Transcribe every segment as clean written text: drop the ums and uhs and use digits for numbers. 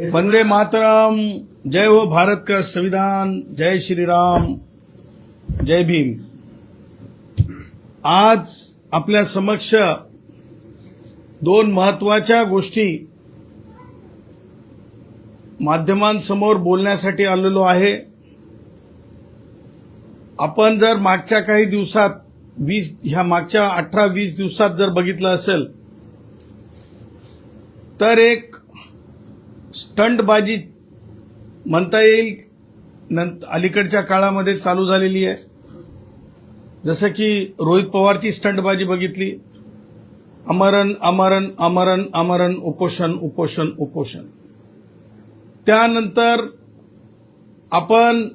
वंदे मातरम, जय हो भारत का संविधान, जय श्री राम, जय भीम। आज आपल्या समक्ष दोन महत्वाच्या गोष्टी माध्यमांसमोर बोलण्यासाठी आलेलो आहे। आपण जर मागच्या काही दिवसात मागच्या 18-20 दिवसात जर बघितलं असेल तर एक स्टंटबाजी म्हणता येईल अलीकडच्या काळामध्ये चालू झालेली आहे। जसं की रोहित पवारची स्टंटबाजी बघितली, अमरण अमरण अमरण अमरण उपोषण उपोषण उपोषण। त्यानंतर आपण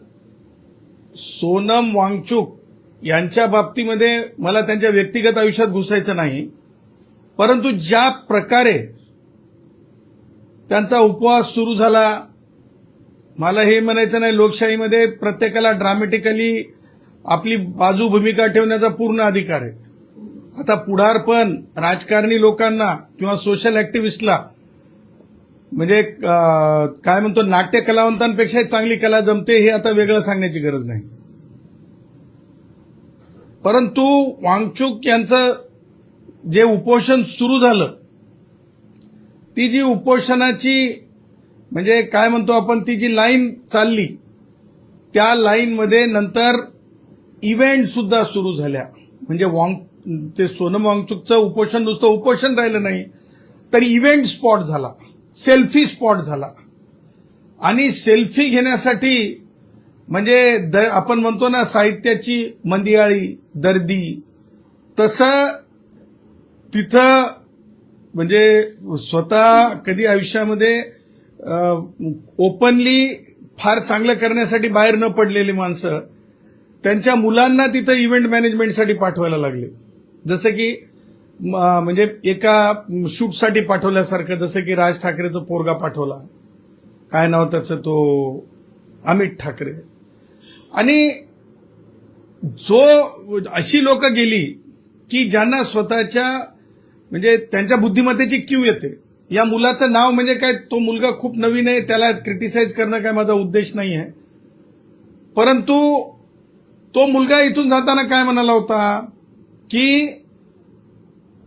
सोनम वांगचुक यांच्या बाबतीमध्ये मला त्यांच्या व्यक्तिगत आयुष्यात घुसायचं नाही, परंतु ज्या प्रकारे त्यांचा उपवास सुरू झाला, मला हे म्हणायचं नाही, लोकशाहीमध्ये प्रत्येकाला ड्रामॅटिकली आपली बाजू भूमिका ठेवण्याचा पूर्ण अधिकार आहे। आता पुढारपण राजकारणी लोकांना किंवा सोशल ऍक्टिव्हिस्टला म्हणजे काय म्हणतो नाट्य कलावंतांपेक्षा चांगली कला जमते हे आता वेगळं सांगण्याची गरज नाही। परंतु वांगचुक यांचं जे उपोषण सुरू झालं, ती जी उपोषणाची म्हणजे काय म्हणतो आपण ती जी लाईन चालली, त्या लाईनमध्ये नंतर इव्हेंट सुद्धा सुरू झाल्या। म्हणजे ते सोनम वांगचुकचं उपोषण नुसतं उपोषण राहिलं नाही तर इव्हेंट स्पॉट झाला, सेल्फी स्पॉट झाला। आणि सेल्फी घेण्यासाठी म्हणजे आपण म्हणतो ना साहित्याची मंदियाळी दर्दी, तसं तिथं म्हणजे स्वतः कधी आयुष्यामध्ये ओपनली फार चांगलं करण्यासाठी बाहेर न पडलेली माणसं त्यांच्या मुलांना तिथं इव्हेंट मॅनेजमेंटसाठी पाठवायला लागले। जसं की म्हणजे एका शूटसाठी पाठवल्यासारखं, जसं की राज ठाकरेचा पोरगा पाठवला, काय नाव त्याचं, तो अमित ठाकरे। आणि अशी लोक गेली की ज्यांना स्वतःच्या म्हणजे त्यांच्या बुद्धिमत्तेची कीव येते। या मुलाचं नाव म्हणजे काय, तो मुलगा खूप नवीन आहे, त्याला क्रिटिसाइज करणं काय माझा उद्देश नाही आहे, परंतु तो मुलगा इथून जाताना काय म्हणाला होता की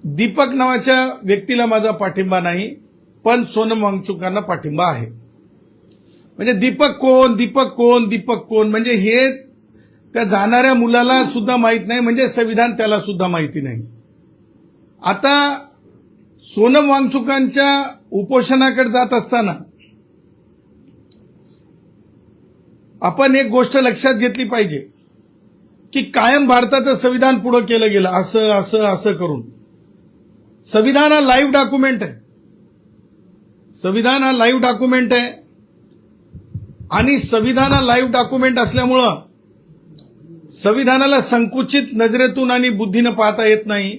दीपक नावाच्या व्यक्तीला माझा पाठिंबा नाही, पण सोनम वांगचुकांना पाठिंबा आहे। म्हणजे दीपक कोण दीपक कोण दीपक कोण, म्हणजे हे त्या जाणाऱ्या मुलाला सुद्धा माहित नाही, म्हणजे संविधान त्याला सुद्धा माहिती नाही। आता सोनम वांगचुकांच्या उपोषणाकडे जात असताना आपण एक गोष्ट लक्षात घेतली पाहिजे की कायम भारताचं संविधान पुढे केलं गेलं असं असं असं करून। संविधान हा लाईव्ह डॉक्युमेंट आहे, संविधान हा लाईव्ह डॉक्युमेंट आहे। आणि संविधान हा लाईव्ह डॉक्युमेंट असल्यामुळं संविधानाला संकुचित नजरेतून आणि बुद्धीनं पाहता येत नाही।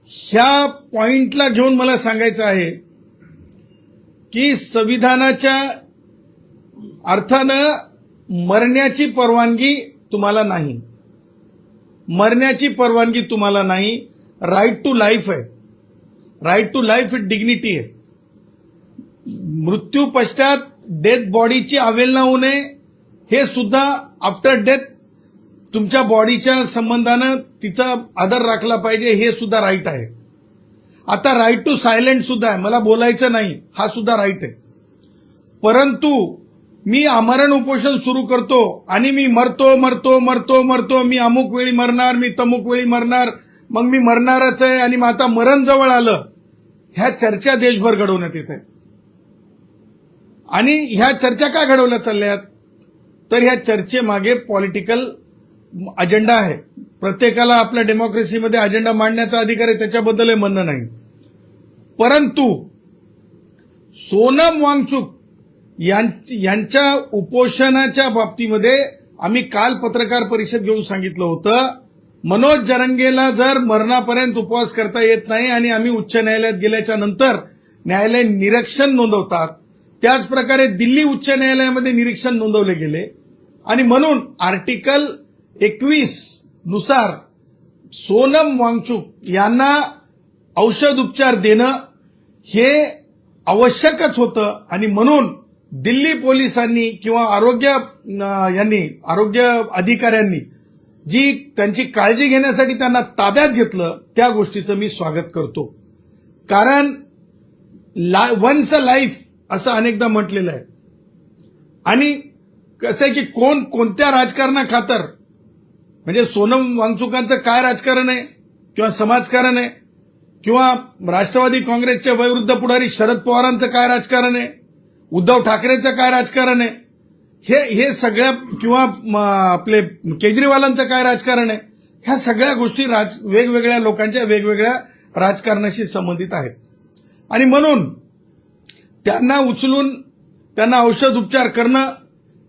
ह्या पॉइंटला घेऊन मला सांगायचं आहे की संविधानाच्या अर्थानं मरण्याची परवानगी तुम्हाला नाही, मरण्याची परवानगी तुम्हाला नाही। राईट टू लाईफ आहे, right to life with dignity आहे। मृत्यू पश्चात डेथ बॉडीची अवहेलना होऊ नये हे सुद्धा आफ्टर डेथ तुमच्या बॉडीच्या संबंधानं तिचा आदर राखला पाहिजे, हे सुद्धा राईट आहे। आता राईट टू सायलेंट सुद्धा आहे, मला बोलायचं नाही, हा सुद्धा राईट आहे। परंतु मी आमरण उपोषण सुरू करतो आणि मी मरतो मरतो मरतो मरतो, मी अमुक वेळी मरणार, मी तमुक वेळी मरणार, मग मी मरणारच आहे आणि मग आता मरण जवळ आलं, ह्या चर्चा देशभर घडवण्यात येत आहेत। आणि ह्या चर्चा का घडवल्या चालल्यात तर ह्या चर्चेमागे पॉलिटिकल अजेंडा आहे। प्रत्येकाला आपल्या डेमोक्रेसीमध्ये अजेंडा मांडण्याचा अधिकार आहे, त्याच्याबद्दल म्हणणं नाही। परंतु सोनम वांगचुक यांच्या उपोषणाच्या बाबतीमध्ये आम्ही काल पत्रकार परिषद घेऊन सांगितलं होतं, मनोज जरंगेला जर मरणापर्यंत उपवास करता येत नाही आणि आम्ही उच्च न्यायालयात गेल्याच्या नंतर न्यायालय निरीक्षण नोंदवतात, त्याच प्रकारे दिल्ली उच्च न्यायालयामध्ये निरीक्षण नोंदवले गेले आणि म्हणून आर्टिकल 21 नुसार सोनम वांगचुक यांना औषध उपचार देणं हे आवश्यकच होतं आणि म्हणून दिल्ली पोलिसांनी किंवा आरोग्य अधिकाऱ्यांनी जी त्यांची काळजी घेण्यासाठी त्यांना ताब्यात घेतलं त्या गोष्टीचं मी स्वागत करतो. कारण वन्स अ लाईफ असं अनेकदा म्हटलेलं आहे. आणि कसं आहे की कोण कोणत्या राजकारणाखातर म्हणजे सोनम वांगचुकांचं काय राजकारण आहे किंवा समाजकारण आहे किंवा राष्ट्रवादी काँग्रेसच्या वयोवृद्ध पुढारी शरद पवारांचं काय राजकारण आहे, उद्धव ठाकरेंचं काय राजकारण आहे, हे सगळ्या किंवा आपले केजरीवालांचं काय राजकारण आहे, ह्या सगळ्या गोष्टी वेगवेगळ्या लोकांच्या वेगवेगळ्या राजकारणाशी संबंधित आहेत. आणि म्हणून त्यांना उचलून त्यांना औषध उपचार करणं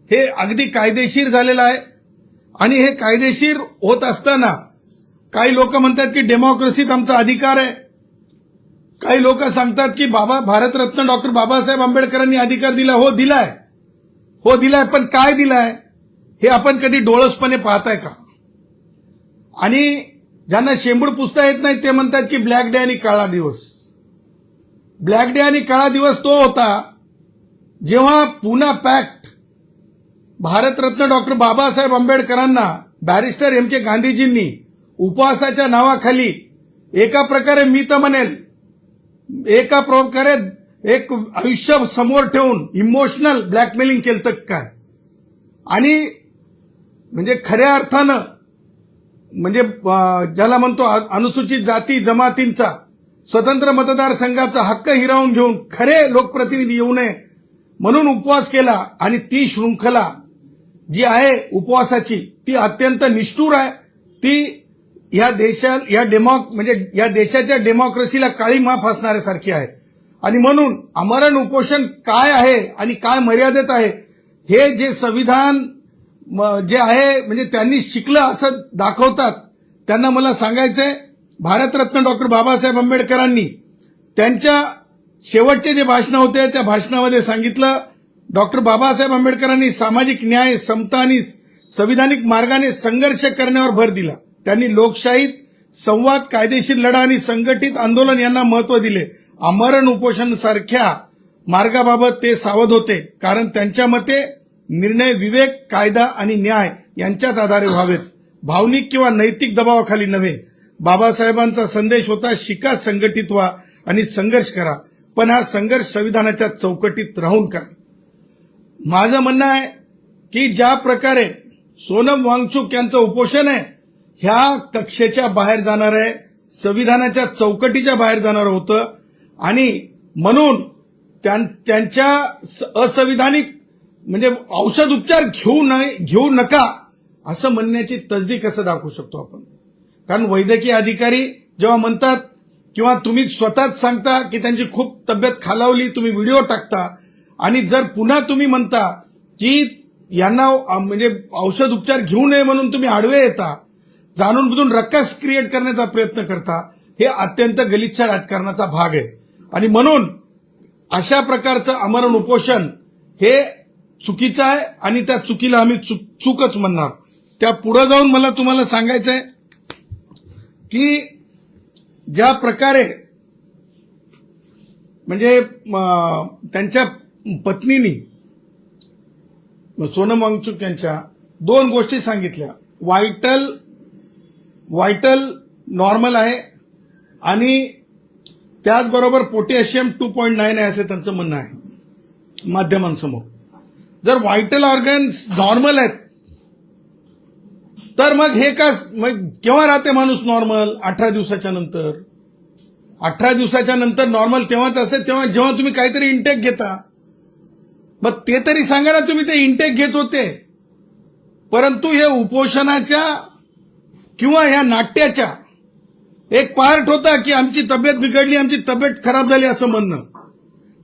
हे अगदी कायदेशीर झालेलं आहे. आणि हे कायदेशीर होत असताना काही लोक म्हणतात की डेमोक्रेसीत आमचा अधिकार आहे. काही लोक सांगतात की भारतरत्न डॉक्टर बाबासाहेब आंबेडकरांनी अधिकार दिला. हो दिलाय, पण काय दिलाय हे आपण कधी डोळसपणे पाहताय का? आणि ज्यांना शेंबूड पुसता येत नाही ते म्हणतात की ब्लॅक डे आणि काळा दिवस. ब्लॅक डे आणि काळा दिवस तो होता जेव्हा पुना पॅक्ट भारतरत्न डॉक्टर बाबासाहेब आंबेडकरांना बॅरिस्टर एम के गांधीजींनी उपवासाच्या नावाखाली एका प्रकारे मी तर म्हणेल एका प्रकारे एक आयुष्य समोर ठेवून इमोशनल ब्लॅकमेलिंग केलं काय. आणि म्हणजे खऱ्या अर्थानं म्हणजे ज्याला म्हणतो अनुसूचित जाती जमातींचा स्वतंत्र मतदारसंघाचा हक्क हिरावून घेऊन खरे लोकप्रतिनिधी येऊ नये म्हणून उपवास केला. आणि ती शृंखला जी आहे उपवासाची ती अत्यंत निष्ठुर आहे. ती या देशाच्या डेमोक्रेसीला काळीमा फासणाऱ्यासारखी आहे. आणि म्हणून आमरण उपोषण काय आहे आणि काय मर्यादेत आहे हे जे संविधान जे आहे म्हणजे त्यांनी शिकलं असं दाखवतात. त्यांना मला सांगायचंय भारतरत्न डॉक्टर बाबासाहेब आंबेडकरांनी त्यांच्या शेवटचे जे भाषण होते त्या भाषणामध्ये सांगितलं डॉक्टर बाबासाहेब आंबेडकरांनी सामाजिक न्याय समता आणि संविधानिक मार्गाने संघर्ष करण्यावर भर दिला. त्यांनी लोकशाहीत संवाद कायदेशीर लढा आणि संघटित आंदोलन यांना महत्व दिले. आमरण उपोषण सारख्या मार्गाबाबत ते सावध होते कारण त्यांच्या मते निर्णय विवेक कायदा आणि न्याय यांच्याच आधारे व्हावेत, भावनिक किंवा नैतिक दबावाखाली नव्हे. बाबासाहेबांचा संदेश होता शिका, संघटित व्हा आणि संघर्ष करा, पण हा संघर्ष संविधानाच्या चौकटीत राहून करा. माझं म्हणणं आहे की ज्या प्रकारे सोनम वांगचुक यांचं उपोषण आहे ह्या कक्षेच्या बाहेर जाणार आहे, संविधानाच्या चौकटीच्या बाहेर जाणार होतं. आणि म्हणून त्यांच्या असंविधानिक म्हणजे औषध उपचार घेऊ नका असं म्हणण्याची तसदी कसं दाखवू शकतो आपण? कारण वैद्यकीय अधिकारी जेव्हा म्हणतात किंवा तुम्ही स्वतःच सांगता की त्यांची खूप तब्येत खालावली, तुम्ही व्हिडिओ टाकता आणि जर पुन्हा तुम्ही म्हणता की यांना म्हणजे औषध उपचार घेऊ नये म्हणून तुम्ही आडवे येता, जाणून बुजून रक्कस क्रिएट करण्याचा प्रयत्न करता, हे अत्यंत गलिच्छ राजकारणाचा भाग आहे. आणि म्हणून अशा प्रकारचं आमरण उपोषण हे चुकीचं आहे आणि त्या चुकीला आम्ही चूकच म्हणणार. त्या पुढे जाऊन मला तुम्हाला सांगायचंय की ज्या प्रकारे म्हणजे त्यांच्या पत्नीनी सोनम वांगचुक यांच्या दोन गोष्टी सांगितल्या, व्हायटल नॉर्मल आहे आणि त्याचबरोबर पोटॅशियम 2.9 आहे असं त्यांचं म्हणणं आहे माध्यमांसमोर. जर व्हायटल ऑर्गन्स नॉर्मल आहेत तर मग हे का केव्हा राहते माणूस नॉर्मल? 18 दिवसाच्या नंतर. 18 दिवसाच्या नंतर नॉर्मल तेव्हाच असते जेव्हा तुम्ही काहीतरी इंटेक घेता. मग ते तरी सांगा ना तुम्ही ते इंटेक घेत होते. परंतु हे उपोषणाच्या किंवा ह्या नाट्याच्या एक पार्ट होता की आमची तब्येत बिघडली, आमची तब्येत खराब झाली असं म्हणणं.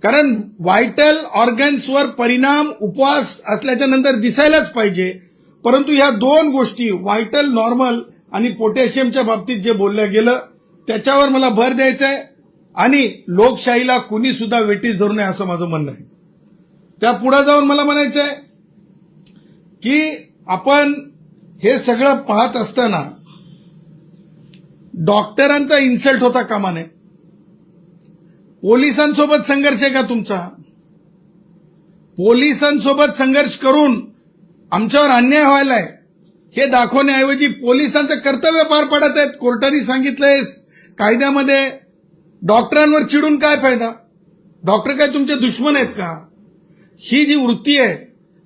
कारण व्हायटल ऑर्गन्सवर परिणाम उपवास असल्याच्या नंतर दिसायलाच पाहिजे. परंतु ह्या दोन गोष्टी व्हायटल नॉर्मल आणि पोटॅशियमच्या बाबतीत जे बोललं गेलं त्याच्यावर मला भर द्यायचा आहे. आणि लोकशाहीला कुणी सुद्धा वेटीस धरू नये असं माझं म्हणणं आहे. त्या पुढे जाऊन मला म्हणायचं आहे की आपण हे सगळं पाहत असताना डॉक्टरांचा इन्सल्ट होता कामा नये. पोलिसांसोबत संघर्ष आहे का तुमचा? पोलिसांसोबत संघर्ष करून आमच्यावर अन्याय व्हायलाय हे दाखवण्याऐवजी पोलीस त्यांचं कर्तव्य पार पाडत आहेत. कोर्टाने सांगितलंय कायद्यामध्ये. डॉक्टरांवर चिडून काय फायदा? डॉक्टर काय तुमचे दुश्मन आहेत का? ही जी वृत्ती आहे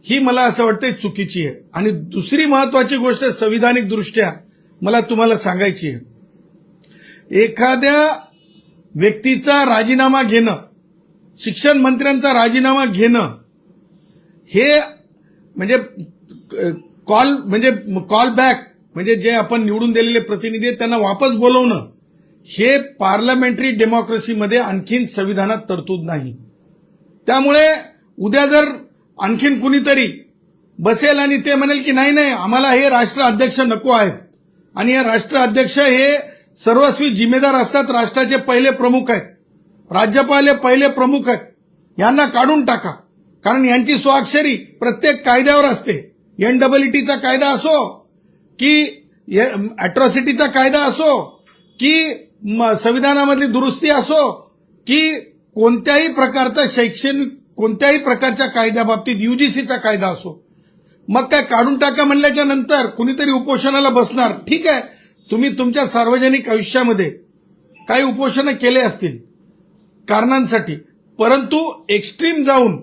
ही मला असं वाटतंय चुकीची आहे. आणि दुसरी महत्वाची गोष्ट संविधानिक दृष्ट्या मला तुम्हाला सांगायची आहे. एखाद्या व्यक्तीचा राजीनामा घेणं, शिक्षण मंत्र्यांचा राजीनामा घेणं हे म्हणजे कॉल बॅक म्हणजे जे आपण निवडून दिलेले प्रतिनिधी आहेत त्यांना वापस बोलवणं हे पार्लमेंटरी डेमोक्रेसीमध्ये आणखीन संविधानात तरतूद नाही. त्यामुळे उद्या जर आणखीन कुणीतरी बसेल आणि ते म्हणेल की नाही नाही आम्हाला हे राष्ट्राध्यक्ष नको आहेत आणि हे राष्ट्राध्यक्ष हे सर्वस्वी जिम्मेदार असतात, राष्ट्राचे पहिले प्रमुख आहेत, राज्यपाल हे पहिले प्रमुख आहेत, यांना काढून टाका. कारण यांची स्वाक्षरी प्रत्येक कायद्यावर असते. एनडब्ल्यूटीचा कायदा असो की अॅट्रॉसिटीचा कायदा असो की संविधानामधली दुरुस्ती असो की कोणत्याही प्रकारचा शैक्षणिक कोणत्याही प्रकारच्या कायद्याबाबतीत यूजीसीचा कायदा असो. मग काय काढून टाका म्हणल्याच्या नंतर कुणीतरी उपोषणाला बसणार. ठीक आहे, तुम्ही तुमच्या सार्वजनिक आयुष्यामध्ये काही उपोषण केले असतील कारणांसाठी, परंतु एक्स्ट्रीम जाऊन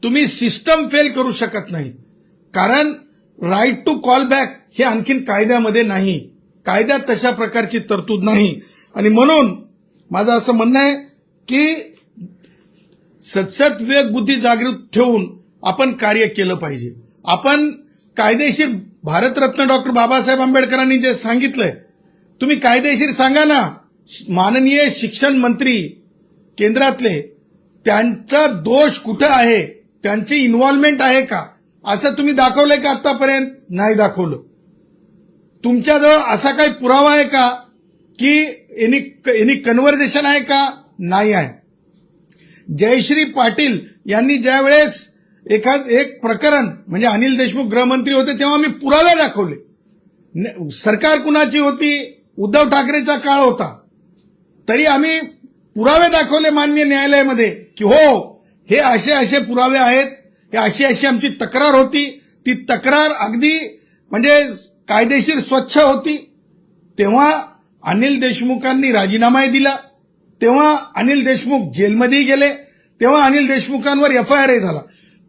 तुम्ही सिस्टम फेल करू शकत नाही. कारण राईट टू कॉल बॅक हे आणखीन कायद्यामध्ये नाही. कायद्यात तशा प्रकारची तरतूद नाही. आणि म्हणून माझं असं म्हणणं आहे की सतत विवेक बुद्धी जागृत ठेवून आपण कार्य केलं पाहिजे. आपण कायदेशीर भारतरत्न डॉक्टर बाबासाहेब आंबेडकरांनी जे सांगितलंय तुम्ही कायदेशीर सांगा ना. माननीय शिक्षण मंत्री केंद्रातले त्यांचा दोष कुठं आहे, त्यांची इन्व्हॉल्वमेंट आहे का, असं तुम्ही दाखवलंय का आतापर्यंत? नाही दाखवलं. तुमच्याजवळ असा काही पुरावा आहे का की एनी कन्व्हर्सेशन आहे का? नाही आहे. जयश्री पाटील यांनी ज्यावेळेस एक प्रकरण म्हणजे अनिल देशमुख गृहमंत्री होते तेव्हा मी पुरावे दाखवले. सरकार कुणाची होती? उद्धव ठाकरेचा काळ होता. तरी आम्ही पुरावे दाखवले माननीय न्यायालयामध्ये की हो हे असे असे पुरावे आहेत, हे अशी अशी आमची तक्रार होती. ती तक्रार अगदी म्हणजे कायदेशीर स्वच्छ होती. तेव्हा अनिल देशमुखांनी राजीनामाही दिला, तेव्हा अनिल देशमुख जेलमध्येही गेले, तेव्हा अनिल देशमुखांवर एफआयआर झाला.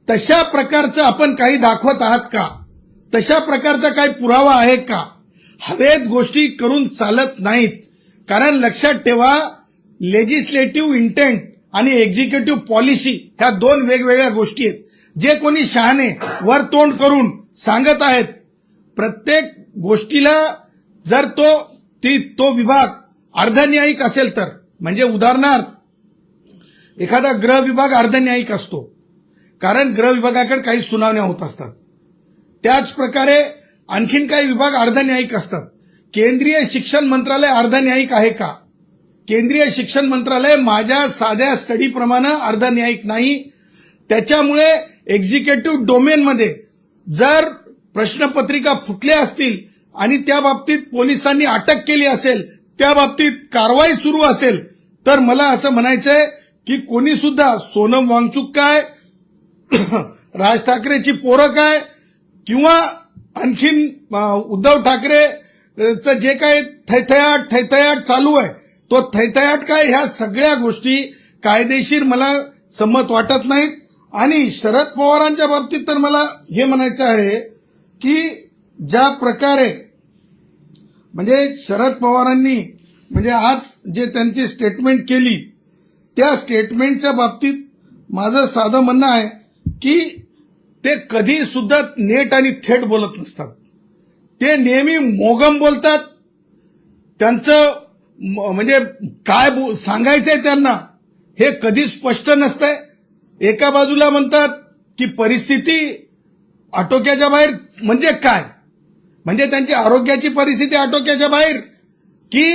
तशा प्रकारचं आपण काही दाखवत आहात का? तशा प्रकारचा काही पुरावा आहे का? हवेत गोष्टी करून चालत नाहीत. कारण लक्षात ठेवा लेजिस्लेटिव्ह इंटेंट आणि एक्झिक्युटिव्ह पॉलिसी ह्या दोन वेगवेगळ्या गोष्टी आहेत. जे कोणी शहाणे वर तोंड करून सांगत आहेत प्रत्येक गोष्टीला जर तो विभाग अर्धन्यायिक असेल तर, म्हणजे उदाहरणार्थ एखादा गृह विभाग अर्धन्यायिक असतो कारण गृह विभागाकडे काही सुनावण्या होत असतात. त्याच प्रकारे आणखीन काही विभाग अर्धन्यायिक असतात. केंद्रीय शिक्षण मंत्रालय अर्धन्यायिक आहे का? केंद्रीय शिक्षण मंत्रालय माझ्या साध्या स्टडीप्रमाणे अर्धन्यायिक नाही. त्याच्यामुळे एक्झिक्युटिव्ह डोमेनमध्ये जर प्रश्नपत्रिका फुटल्या असतील आणि त्या बाबतीत पोलिसांनी अटक केली असेल, त्या बाबतीत कारवाई सुरू असेल, तर मला असं म्हणायचंय की कोणी सुद्धा सोनम वांगचुक काय, राज ठाकरेची पोरं काय किंवा आणखीन उद्धव ठाकरेचं जे काही थैथयाट चालू आहे तो थैथयाट काय, ह्या सगळ्या गोष्टी कायदेशीर मला संमत वाटत नाहीत. आणि शरद पवारांच्या बाबतीत तर मला हे म्हणायचं आहे की ज्या प्रकारे म्हणजे शरद पवारांनी म्हणजे आज जे त्यांची स्टेटमेंट केली त्या स्टेटमेंटच्या बाबतीत माझं साधं म्हणणं आहे की ते कधी सुद्धा नेट आणि थेट बोलत नसतात. ते नेहमी मोगम बोलतात. त्यांचं म्हणजे काय सांगायचंय त्यांना हे कधी स्पष्ट नसतंय. एका बाजूला म्हणतात की परिस्थिती आटोक्याच्या बाहेर, म्हणजे काय, म्हणजे त्यांची आरोग्याची परिस्थिती आटोक्याच्या बाहेर की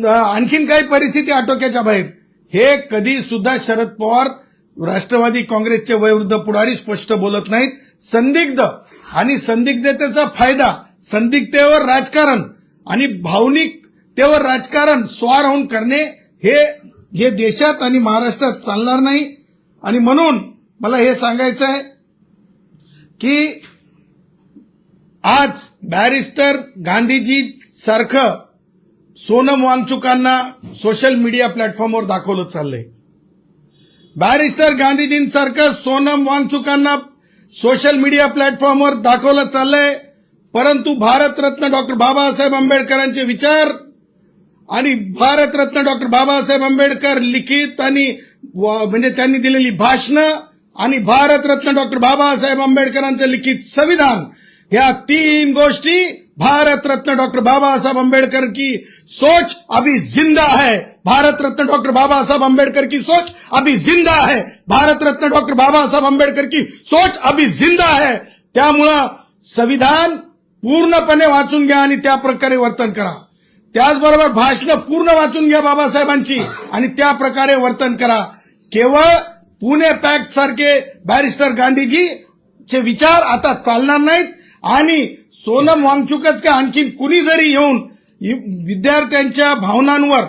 आणखीन काही परिस्थिती आटोक्याच्या बाहेर, हे कधी सुद्धा शरद पवार राष्ट्रवादी काँग्रेसचे वयोवृद्ध पुढारी स्पष्ट बोलत नाहीत. संदिग्ध आणि संदिग्धतेचा फायदा, संदिग्धतेवर राजकारण आणि भावनिकतेवर राजकारण स्वार होऊन करणे हे हे देशात आणि महाराष्ट्रात चालणार नाही. आणि म्हणून मला हे सांगायचं आहे की आज बॅरिस्टर गांधीजी सारखं सोनम वांगचुकांना सोशल मीडिया प्लॅटफॉर्मवर दाखवलं चाललंय. बॅरिस्टर गांधीजींसारखं सोनम वांगचुकांना सोशल मीडिया प्लॅटफॉर्मवर दाखवलं चाललंय. परंतु भारतरत्न डॉक्टर बाबासाहेब आंबेडकरांचे विचार आणि भारतरत्न डॉक्टर बाबासाहेब आंबेडकर लिखित आणि म्हणजे त्यांनी दिलेली भाषणं आणि भारतरत्न डॉक्टर बाबासाहेब आंबेडकरांचं लिखित संविधान, ह्या तीन गोष्टी भारत रत्न डॉक्टर बाबा साहब अम्बेडकर की सोच अभी जिंदा है. भारत रत्न डॉक्टर बाबा साहब अम्बेडकर की सोच अभी जिंदा है. भारत रत्न डॉक्टर बाबा साहब अम्बेडकर की सोच अभी जिंदा है. त्यामुळं संविधान पूर्णपणे वाचून घ्या आणि त्या प्रकारे वर्तन करा. त्याचबरोबर भाषणं पूर्ण वाचून घ्या बाबासाहेबांची आणि त्या प्रकारे वर्तन करा. केवळ पुणे पॅक्ट सारखे बॅरिस्टर गांधीजीचे विचार आता चालणार नाहीत. आणि सोनम वांगचुकच का आणखी कुणी जरी येऊन विद्यार्थ्यांच्या भावनांवर,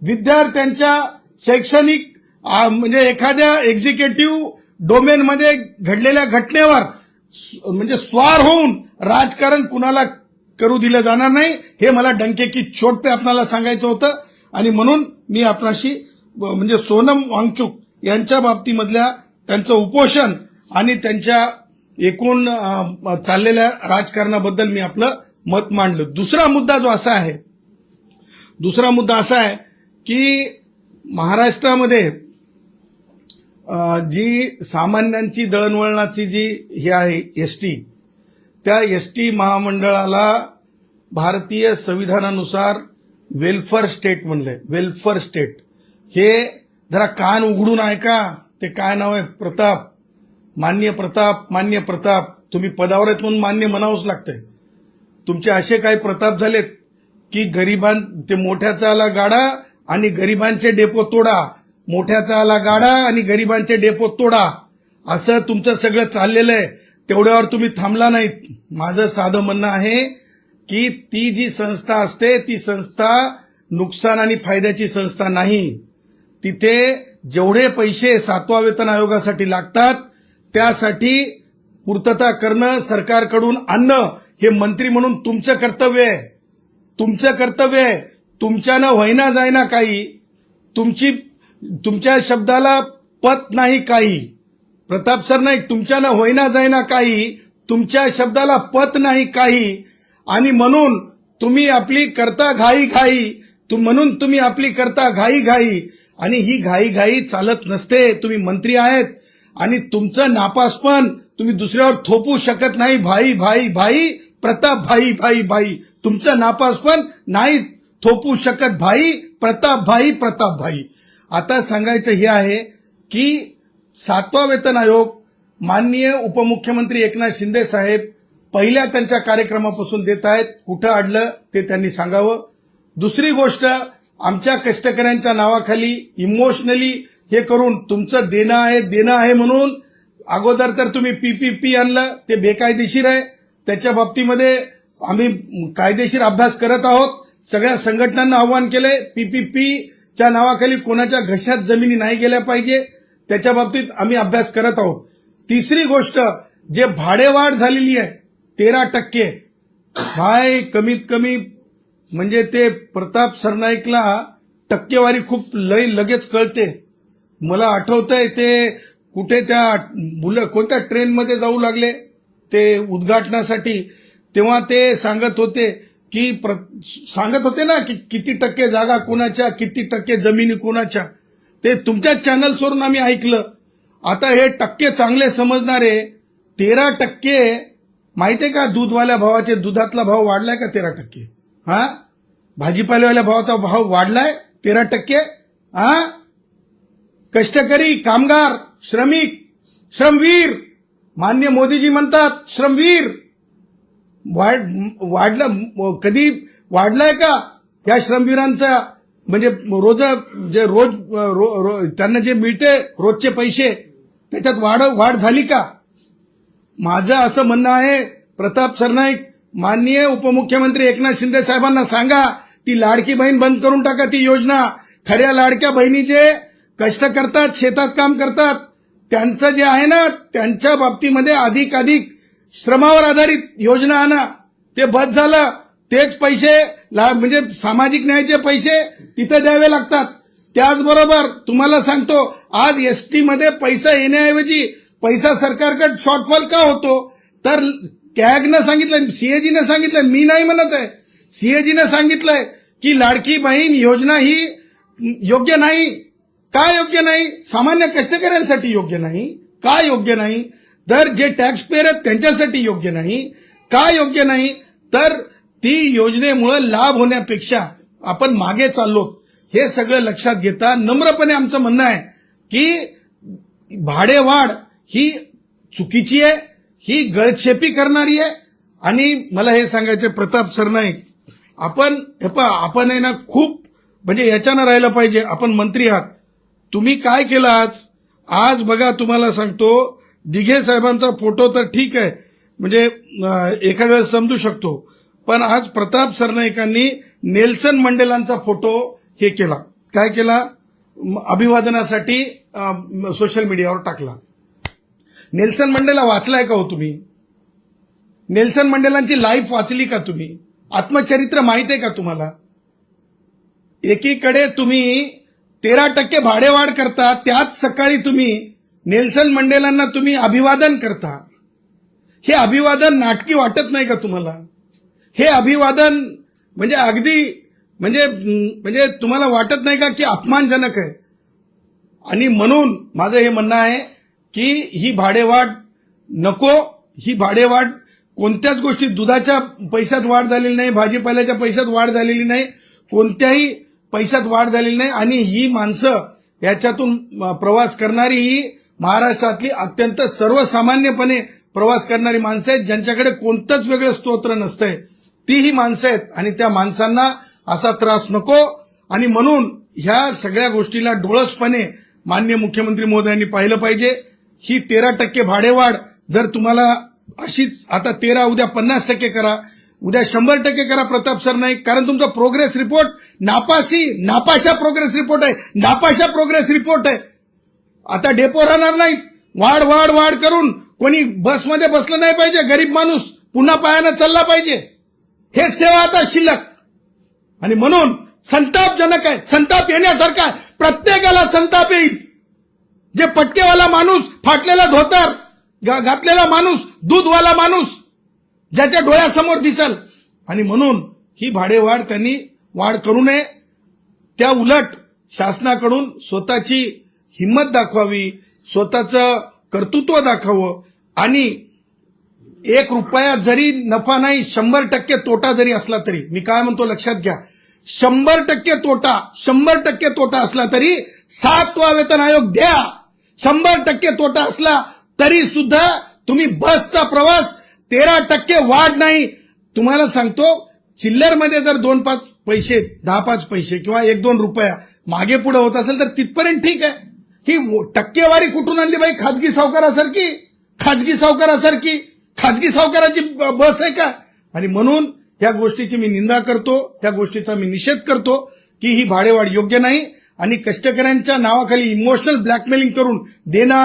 विद्यार्थ्यांच्या शैक्षणिक म्हणजे एखाद्या एक्झिक्युटिव्ह डोमेनमध्ये घडलेल्या घटनेवर म्हणजे स्वार होऊन राजकारण कुणाला करू दिलं जाणार नाही, हे मला डंके की चोट पे आपल्याला सांगायचं होतं. आणि म्हणून मी आपणाशी म्हणजे सोनम वांगचुक यांच्या बाबतीमधल्या त्यांचं उपोषण आणि त्यांच्या एकूण चाललेल्या राजकारणाबद्दल मी आपलं मत मांडलं. दुसरा मुद्दा असा आहे की महाराष्ट्रामध्ये जी सामान्यांची दळणवळणाची जी हे आहे एसटी, त्या एसटी महामंडळाला भारतीय संविधानानुसार वेलफेअर स्टेट म्हणलंय. वेलफेअर स्टेट हे जरा कान उघडून ऐका. ते काय नाव आहे? प्रताप, मान्य प्रताप. तुम्ही पदावर आहेत म्हणून मान्य म्हणावंच लागतंय. तुमचे असे काही प्रताप झालेत की ते मोठ्याचा आला गाडा आणि गरिबांचे डेपो तोडा, मोठ्याचा आला गाडा आणि गरिबांचे डेपो तोडा, असं तुमचं सगळं चाललेलं आहे. तेवढ्यावर तुम्ही थांबला नाहीत. माझं साधं म्हणणं आहे की ती जी संस्था असते ती संस्था नुकसान आणि फायद्याची संस्था नाही. तिथे जेवढे पैसे 7व्या वेतन आयोगासाठी लागतात त्यासाठी पूर्तता करणं, सरकारकडून आणणं, हे मंत्री म्हणून तुमचं कर्तव्य आहे. तुमच्यानं होईना जाईना काही, तुमच्या शब्दाला पत नाही काही. प्रताप सर नाही, तुमच्यानं होईना जाईना काही, तुमच्या शब्दाला पत नाही काही. आणि म्हणून तुम्ही आपली करता घाई. आणि ही घाई चालत नसते. तुम्ही मंत्री आहेत आणि तुमचं नापासपण तुम्ही दुसऱ्यावर थोपू शकत नाही. भाई प्रताप भाई तुमचं नापासपण नाही थोपू शकत. प्रताप भाई. आता सांगायचं हे आहे की 7वा वेतन आयोग माननीय उपमुख्यमंत्री एकनाथ शिंदे साहेब पहिल्या त्यांच्या कार्यक्रमापासून देत आहेत. कुठं अडलं ते त्यांनी सांगावं. दुसरी गोष्ट, आमच्या कष्टकऱ्यांच्या नावाखाली इमोशनली हे करून तुमचं देणं आहे म्हणून अगोदर तर तुम्ही पीपीपी आणलं, ते बेकायदेशीर आहे. त्याच्या बाबतीमध्ये आम्ही कायदेशीर अभ्यास करत आहोत. सगळ्या संघटनांना आव्हान केलंय, पीपीपीच्या नावाखाली कोणाच्या घशात जमिनी नाही गेल्या पाहिजे, त्याच्या बाबतीत आम्ही अभ्यास करत आहोत. तिसरी गोष्ट, जे भाडेवाढ झालेली आहे 13%, भाई कमीत कमी म्हणजे ते प्रताप सरनाईकला टक्केवारी खूप लगेच कळते. मला आठवतंय ते कुठे त्या कोणत्या ट्रेनमध्ये जाऊ लागले ते उद्घाटनासाठी, तेव्हा ते सांगत होते ना की किती टक्के जागा कोणाच्या, किती टक्के जमिनी कोणाच्या. ते तुमच्या चॅनल्सवरून आम्ही ऐकलं. आता हे टक्के चांगले समजणारे 13%, माहितीये का दूधवाल्या भावाचे दुधातला भाव वाढलाय का 13%? भाजीपालेवाल्या भावाचा भाव वाढलाय 13%. कष्टकरी, कामगार, श्रमिक, श्रमवीर, माननीय मोदीजी म्हणतात श्रमवीर, कधी वाढलाय का या श्रमवीरांचा? म्हणजे रोज त्यांना जे मिळते रोजचे पैसे, त्याच्यात वाढ झाली का? माझं असं म्हणणं आहे, प्रताप सरनाईक, माननीय उपमुख्यमंत्री एकनाथ शिंदे साहेबांना सांगा ती लाडकी बहीण बंद करून टाका. ती योजना खऱ्या लाडक्या बहिणी जे कष्ट करतात, शेतात काम करतात, त्यांचं जे आहे ना, त्यांच्या बाबतीमध्ये अधिक श्रमावर आधारित योजना आणा. ते बस झालं. तेच पैसे म्हणजे सामाजिक न्यायाचे पैसे तिथे द्यावे लागतात. त्याचबरोबर तुम्हाला सांगतो, आज एसटी मध्ये पैसा येण्याऐवजी पैसा सरकारकडे शॉर्टफॉल का होतो? तर कॅगनं सांगितलं, सीएजीनं सांगितलं, मी नाही म्हणत आहे, सीएजीनं सांगितलंय की लाडकी बहीण योजना ही योग्य नाही. का योग्य नाही? सामान्य कष्टकऱ्यांसाठी योग्य नाही. का योग्य नाही? तर जे टॅक्स पेयर आहेत त्यांच्यासाठी योग्य नाही. का योग्य नाही? तर ती योजनेमुळे लाभ होण्यापेक्षा आपण मागे चाललो. हे सगळं लक्षात घेता नम्रपणे आमचं म्हणणं आहे की भाडेवाढ ही चुकीची आहे, ही गळचेपी करणारी आहे. आणि मला हे सांगायचं, प्रताप सरनाईक, आपण आहे ना खूप म्हणजे याच्यानं राहिलं पाहिजे. आपण मंत्री आहात, तुम्ही काय केलं आज बघा, तुम्हाला सांगतो, दिघे साहेबांचा फोटो तर ठीक आहे, म्हणजे एखाद्या वेळेस समजू शकतो, पण आज प्रताप सरनाईकांनी नेल्सन मंडेलांचा फोटो हे केला. काय केला? अभिवादनासाठी सोशल मीडियावर टाकला. नेल्सन मंडेला वाचलाय का हो तुम्ही? नेल्सन मंडेलांची लाईफ वाचली का तुम्ही? आत्मचरित्र माहित आहे का तुम्हाला? एकीकडे तुम्ही 13% भाडेवाढ करता, त्याच सकाळी तुम्ही नेल्सन मंडेलांना तुम्ही अभिवादन करता. हे अभिवादन नाटकी वाटत नाही का तुम्हाला? हे अभिवादन म्हणजे अगदी म्हणजे तुम्हाला वाटत नाही का की अपमानजनक आहे? आणि म्हणून माझं हे म्हणणं आहे की ही भाडेवाढ नको. ही भाडेवाढ कोणत्याच गोष्टी, दुधाच्या पैशात वाढ झालेली नाही, भाजीपाल्याच्या पैशात वाढ झालेली नाही, कोणत्याही पैशात वाढ झालेली नाही. आणि ही माणसं याच्यातून प्रवास करणारी ही महाराष्ट्रातली अत्यंत सर्वसामान्यपणे प्रवास करणारी माणसं आहेत, ज्यांच्याकडे कोणतंच वेगळं स्तोत्र नसतंय. ती ही माणसं आहेत आणि त्या माणसांना असा त्रास नको. आणि म्हणून ह्या सगळ्या गोष्टीला डोळसपणे माननीय मुख्यमंत्री महोदयांनी पाहिलं पाहिजे. ही 13% भाडेवाढ जर तुम्हाला अशीच आता 13 उद्या 50% करा, उद्या 100% करा प्रताप सरनाईक, कारण तुमचा प्रोग्रेस रिपोर्ट नापाशा प्रोग्रेस रिपोर्ट आहे. आता डेपो राहणार नाही. वाढ करून कोणी बसमध्ये बसलं नाही पाहिजे. गरीब माणूस पुन्हा पायानं चालला पाहिजे. हेच ठेवा आता शिल्लक. आणि म्हणून संतापजनक आहे, संताप येण्यासारखा आहे. प्रत्येकाला संताप येईल. जे पटकेवाला माणूस, फाटलेला धोतर घातलेला माणूस, दूधवाला माणूस ज्याच्या डोळ्यासमोर दिसल. आणि म्हणून ही भाडेवाढ त्यांनी वाढ करू नये. त्या उलट शासनाकडून स्वतःची हिंमत दाखवावी, स्वतःचं कर्तृत्व दाखवावं. आणि 1 रुपया जरी नफा नाही, 100% तोटा जरी असला तरी, मी काय म्हणतो लक्षात घ्या, 100% तोटा असला तरी 7वा वेतन आयोग द्या. 100% तोटा असला तरी सुद्धा तुम्ही बसचा प्रवास 13% वाढ नाही. तुम्हाला सांगतो, चिल्लरमध्ये जर 2-5 पैसे, 10-5 पैसे किंवा 1-2 रुपया मागे पुढे होत असेल तर तिथपर्यंत ठीक आहे. ही टक्केवारी कुठून आणली बाई? खाजगी सावकाराची बस आहे का? आणि म्हणून या गोष्टीची मी निंदा करतो, त्या गोष्टीचा मी निषेध करतो की ही भाडेवाढ योग्य नाही. आणि कष्टकऱ्यांच्या नावाखाली इमोशनल ब्लॅकमेलिंग करून देणं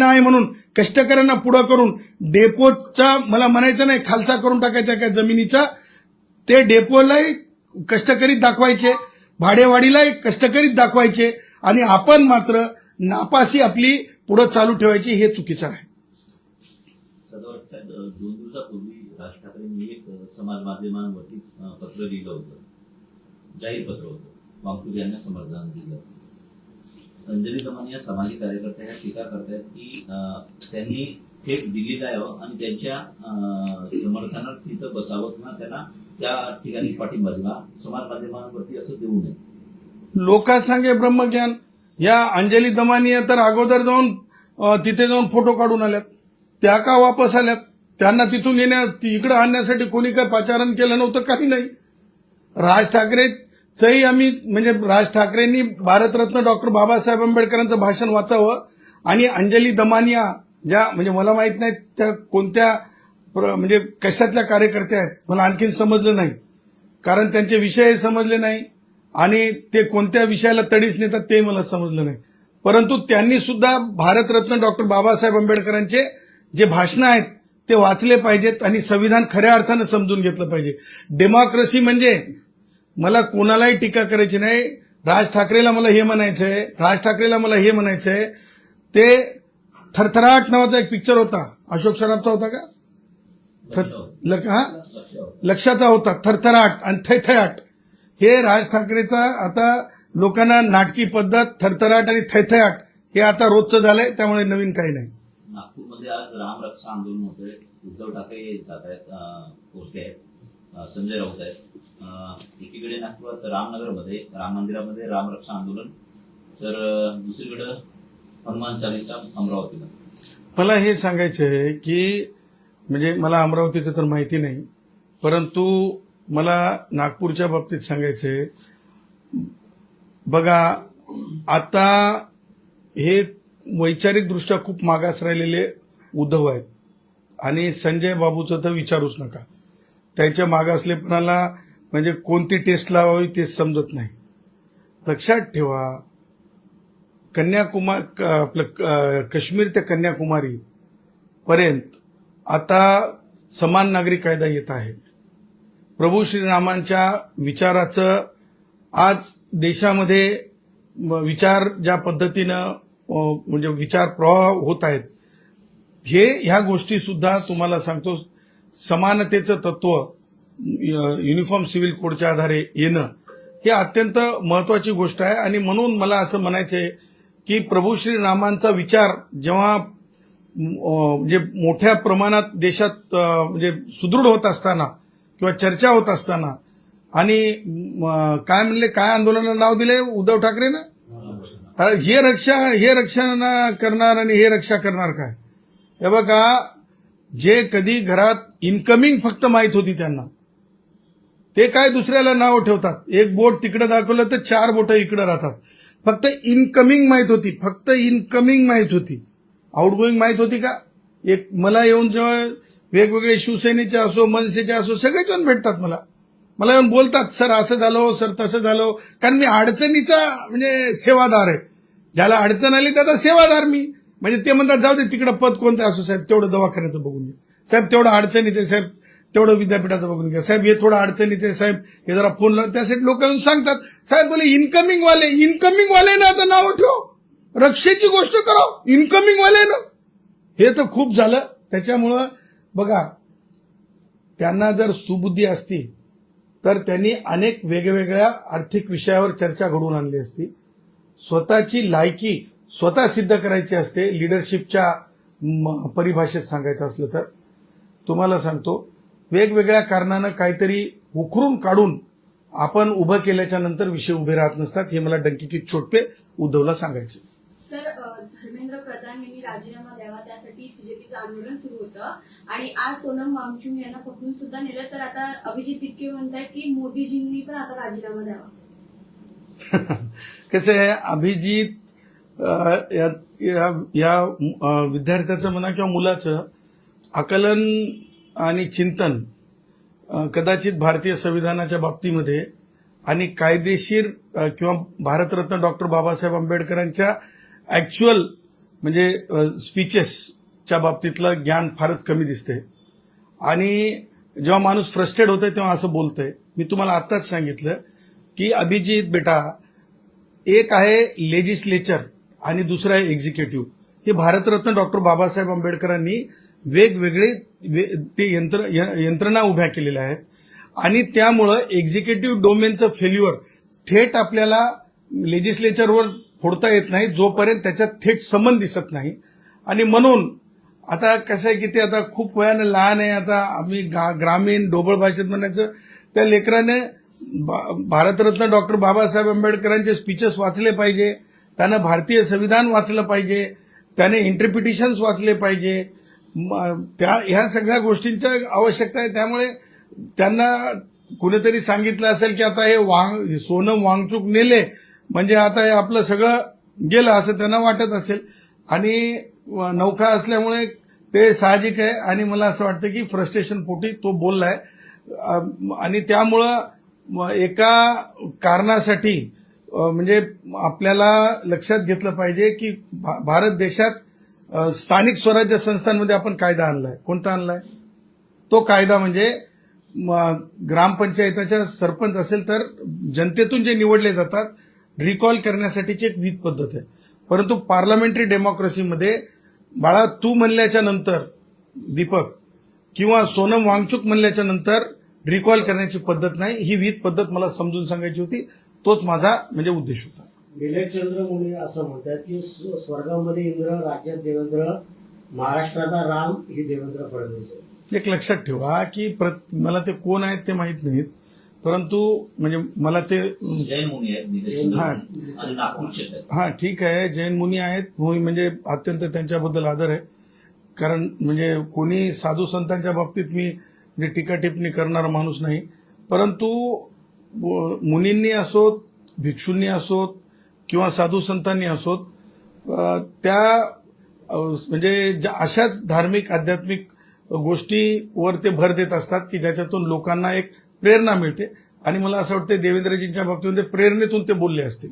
आहे म्हणून कष्टकऱ्यांना पुढं करून डेपोचा, मला म्हणायचं नाही खालसा करून टाकायचा काय जमिनीचा, ते डेपोलाही कष्टकरीत दाखवायचे, भाडेवाढीलाही कष्टकरीत दाखवायचे. आणि आपण मात्र नापासी आपली पुढं चालू ठेवायची. हे चुकीचं आहे. 2 दिवसापूर्वी राज ठाकरेंनी एक समाज माध्यमांवरती पत्र लिहिलं होतं, जाहीर पत्र होतं, वागचूक यांना समर्थन दिलं. अंजली दमानी या सामाजिक कार्यकर्त्या ह्या टीका करतायत की त्यांनी थेट दिल्लीला यावं आणि त्यांच्या समर्थनात तिथं बसावं किंवा त्यांना त्या ठिकाणी पाठिंबा दिला, समाज माध्यमांवरती असं देऊ नये. लोकांसांगे ब्रह्मज्ञान. या अंजली दमानी तर अगोदर जाऊन तिथे जाऊन फोटो काढून आल्यात, त्या का वापस आल्यात? त्यांना तिथून इकडे आणण्यासाठी कोणी काय पाचारण केलं नव्हतं, काही नाही. राज ठाकरेचंही आम्ही म्हणजे राज ठाकरेंनी भारतरत्न डॉक्टर बाबासाहेब आंबेडकरांचं भाषण वाचावं. आणि अंजली दमानिया ज्या म्हणजे मला माहित नाही त्या कोणत्या म्हणजे कशातल्या कार्यकर्त्या आहेत, मला आणखीन समजलं नाही, कारण त्यांचे विषय समजले नाही. आणि ते कोणत्या विषयाला तडीस नेतात ते मला समजलं नाही. परंतु त्यांनी सुद्धा भारतरत्न डॉक्टर बाबासाहेब आंबेडकरांचे जे भाषणं आहेत ते वाचले पाहिजेत आणि संविधान खऱ्या अर्थानं समजून घेतलं पाहिजे. डेमोक्रेसी म्हणजे मला कोणालाही टीका करायची नाही. राज ठाकरेला मला हे म्हणायचंय, राज ठाकरेला मला हे म्हणायचंय. ते थरथराट नावाचा एक पिक्चर होता, अशोक सराफचा होता का? लक्षाचा होता. थरथराट आणि थैथयाट हे राज ठाकरेचा आता लोकांना नाटकी पद्धत थरथराट आणि थैथयाट हे आता रोजचं झालंय. त्यामुळे नवीन काही नाही. नागपूरमध्ये आज राम रक्षा आंदोलन होतंय. उद्धव ठाकरे जात आहेत, पोहोचले आहेत, संजय राऊत आहेत. एकीकडे नागपुरात रामनगरमध्ये राम मंदिरामध्ये राम रक्षा आंदोलन, तर दुसरीकडे हनुमान चालीसा अमरावतीला. मला हे सांगायचं आहे की म्हणजे मला अमरावतीचं तर माहिती नाही, परंतु मला नागपूरच्या बाबतीत सांगायचं आहे. बघा, आता हे वैचारिकदृष्ट्या खूप मागास राहिलेले उद्धव आहेत आणि संजय बाबूचं तर विचारूच नका. त्यांच्या मागासलेपणाला म्हणजे कोणती टेस्ट लावावी तेच समजत नाही. लक्षात ठेवा, काश्मीर ते कन्याकुमारी पर्यंत आता समान नागरी कायदा येत आहे. प्रभू श्रीरामांच्या विचाराचं आज देशामध्ये विचार ज्या पद्धतीनं म्हणजे विचार प्रवाह होत आहेत, ह्या गोष्टी सुद्धा तुम्हाला सांगतो, समानतेचं तत्व युनिफॉर्म सिव्हिल कोडच्या आधारे येणं हे अत्यंत महत्वाची गोष्ट आहे. आणि म्हणून मला असं म्हणायचंय की प्रभू श्रीरामांचा विचार जेव्हा म्हणजे मोठ्या प्रमाणात देशात म्हणजे सुदृढ होत असताना किंवा चर्चा होत असताना आणि काय म्हणले, काय आंदोलनाला नाव दिले उद्धव ठाकरेनं, हे रक्षण करणार आणि हे रक्षा करणार काय. हे बघा, जे कधी घरात इनकमिंग फक्त माहित होती त्यांना, ते काय दुसऱ्याला नाव ठेवतात. एक बोट तिकडे दाखवलं तर 4 बोटं इकडे राहतात. फक्त इनकमिंग माहित होती, फक्त इनकमिंग माहित होती. आउटगोईंग माहित होती का? एक मला येऊन जेव्हा वेगवेगळे शिवसेनेचे असो, मनसेचे असो, सगळेच येऊन भेटतात मला येऊन बोलतात, सर असं झालं, सर तसं झालं. कारण मी अडचणीचा म्हणजे सेवादार आहे. ज्याला अडचण आली त्याचा सेवादार मी. म्हणजे ते म्हणतात जाऊ दे तिकडं पद कोणतं असो साहेब, तेवढं दवाखान्याचं बघून घ्या साहेब, तेवढं अडचणीचं साहेब, तेवढं विद्यापीठाचं बघून घ्या साहेब, हे थोडं अडचणीचं आहे साहेब, हे जरा फोन लाव. त्यासाठी लोक येऊन सांगतात, साहेब बोले इनकमिंग वाले ना आता नाव ठेव, रक्षेची गोष्ट कराव, इनकमिंग वाले ना. हे तर खूप झालं. त्याच्यामुळं बघा, त्यांना जर सुबुद्धी असती तर त्यांनी अनेक वेगवेगळ्या आर्थिक विषयावर चर्चा घडवून आणली असती. स्वतःची लायकी स्वतः सिद्ध करायची असते. लिडरशिपच्या परिभाषेत सांगायचं असलं तर तुम्हाला सांगतो, वेगवेगळ्या कारणानं काहीतरी उकरून काढून आपण उभं केल्याच्या नंतर विषय उभे राहत नसतात. हे मला डंकीकी चोटपे उद्धवला सांगायचं. सर, धर्मेंद्र प्रधान यांनी राजीनामा द्यावा त्यासाठी सीजेपीचं आंदोलन सुरू होतं आणि आज सोनम वांगचुक यांना पकडून सुद्धा नेलं. तर आता अभिजित तिटके म्हणतायत की मोदीजींनी पण आता राजीनामा द्यावा. कसं आहे, अभिजित या विद्यार्थ्याचं म्हणा किंवा मुलाचं आकलन आणि चिंतन कदाचित भारतीय संविधानाच्या बाबतीमध्ये आणि कायदेशीर किंवा भारतरत्न डॉक्टर बाबासाहेब आंबेडकरांच्या ऍक्च्युअल म्हणजे स्पीचेसच्या बाबतीतलं ज्ञान फारच कमी दिसते. आणि जेव्हा माणूस फ्रस्ट्रेट होतोय तेव्हा असं बोलतंय. मी तुम्हाला आत्ताच सांगितलं की अभिजित बेटा, एक आहे लेजिस्लेचर आणि दुसरं आहे एक्झिक्युटिव्ह. हे भारतरत्न डॉक्टर बाबासाहेब आंबेडकरांनी वेगवेगळे ते यंत्रणा उभ्या केलेल्या आहेत आणि त्यामुळं एक्झिक्युटिव्ह डोमेनचं फेल्युअर थेट आपल्याला लेजिस्लेचरवर फोडता येत नाही जोपर्यंत त्याच्यात थेट संबंध दिसत नाही. आणि म्हणून आता कसं आहे की ते आता खूप वयानं लहान आहे. आता आम्ही ग्रामीण ढोबळ भाषेत म्हणायचं, त्या लेकराने भारतरत्न डॉक्टर बाबासाहेब आंबेडकरांचे स्पीचेस वाचले पाहिजे, त्यानं भारतीय संविधान वाचलं पाहिजे, त्याने इंटरप्रिटेशन्स वाचले पाहिजे. ह्या सगळ्या गोष्टींच्या आवश्यकता आहे. त्यामुळे त्यांना कुणीतरी सांगितलं असेल की आता हे सोनम वांगचुक नेले म्हणजे आता हे आपलं सगळं गेलं असं त्यांना वाटत असेल. आणि नौका असल्यामुळे ते साहजिक आहे. आणि मला असं वाटतं की फ्रस्ट्रेशन पोटी तो बोललाय आणि त्यामुळं एका कारणासाठी म्हणजे आपल्याला लक्षात घेतलं पाहिजे की भारत देशात स्थानिक स्वराज्य संस्थांमध्ये आपण कायदा आणलाय. कोणता आणलाय? तो कायदा म्हणजे ग्रामपंचायताच्या सरपंच असेल तर जनतेतून जे निवडले जातात रिकॉल करण्यासाठीची एक विध पद्धत आहे. परंतु पार्लमेंटरी डेमोक्रेसीमध्ये बाळा तू म्हणल्याच्या नंतर दीपक किंवा सोनम वांगचुक म्हणल्याच्या नंतर रिकॉल करण्याची पद्धत नाही. ही विध पद्धत मला समजून सांगायची होती. तोच माझा म्हणजे उद्देश होता. विलेचंद्र मुले असं म्हणतात की स्वर्गामध्ये इंद्र, राज्यात देवेंद्र, महाराष्ट्राचा राम ही देवेंद्र फडणवीस आहे. एक लक्षात ठेवा की मला ते कोण आहेत ते माहित नाहीत, परंतु म्हणजे मला ते जैन मुनी आहेत निलेश हा. आणि नागपूरचे आहेत. हा ठीक आहे, जैन मुनी आहेत. मुनी म्हणजे अत्यंत त्यांच्याबद्दल आदर आहे. कारण म्हणजे कोणी साधू संतांच्या बाबतीत मी म्हणजे टीका टिप्पणी करणारा माणूस नाही. परंतु मुनींनी असोत, भिक्षूंनी असोत किंवा साधू संतांनी असोत त्या म्हणजे अशाच धार्मिक आध्यात्मिक गोष्टीवर ते भर देत असतात की ज्याच्यातून लोकांना एक प्रेरणा मिळते. आणि मला असं वाटतं देवेंद्रजींच्या बाबतीमध्ये प्रेरणेतून ते बोलले असतील.